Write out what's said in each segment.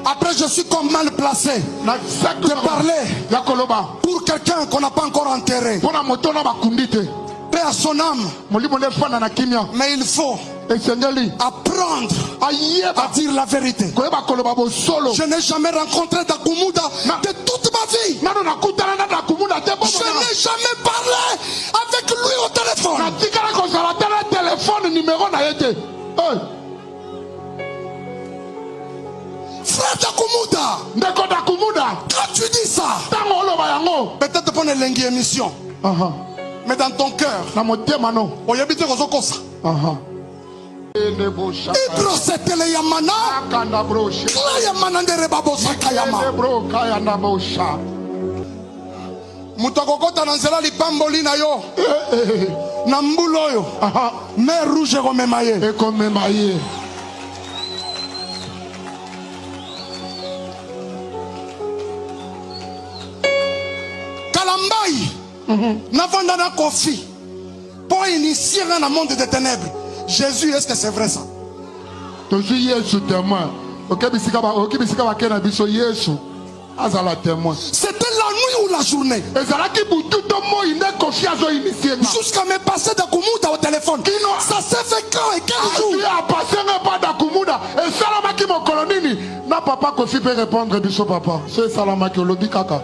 Après, je suis comme mal placé de parler pour quelqu'un qu'on n'a pas encore enterré. Paix à son âme. Mais il faut apprendre à dire la vérité. Je n'ai jamais rencontré Dakumuda de toute ma vie. Je n'ai jamais parlé avec lui au téléphone. Frère Dakumuda, quand tu dis ça, peut-être pour une longue émission, mais dans ton cœur, on y habite aux Okosa. Ibro setele yamana, kla yamana ndere babosa kayama. Mutakokota nanzela lipamboli na yo, na mbulo yo, mer rouge komemaye. N'avons pas Kofi pour initier dans le monde des ténèbres. Jésus, est-ce que c'est vrai ça? C'était la nuit ou la journée? Jusqu'à me passer Dakumuda au téléphone. Ça s'est fait quand et quel jour? Papa Kofi peut répondre, papa. C'est Salamaki Olobi Kaka.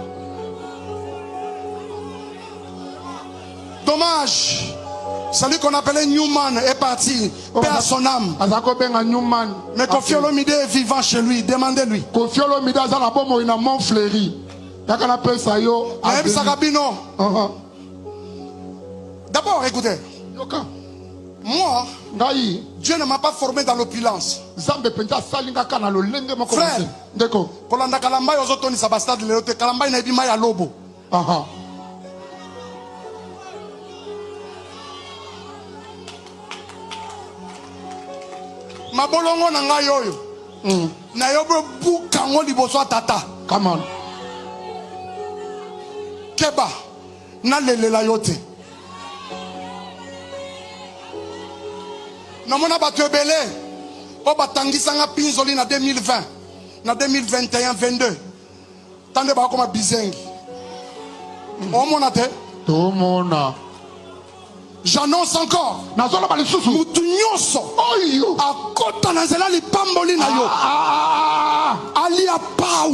Dommage, celui qu'on appelait Newman est parti, paix à son âme. Mais Kofi Olomide est vivant chez lui, demandez-lui. Kofi Olomide a la bombe, il a mon fleuri. D'abord, écoutez. Moi, Dieu ne m'a pas formé dans l'opulence. Frère, Kolanda Kalamba Yozotoni Sabastad Leote Kalamba Inebima ya Lobo. Mabolongo na ngai oyo na yobo bukango liboso tata. Come on. Keba na lelela yote. Na mona batu ebele o batangisa nga pinzoli na 2020 na 2021 22. Tande ba koma bizengi. O mona te? To mona. J'annonce encore. Mutu nyonso akota na zela lipamboli na yo. Ali apau.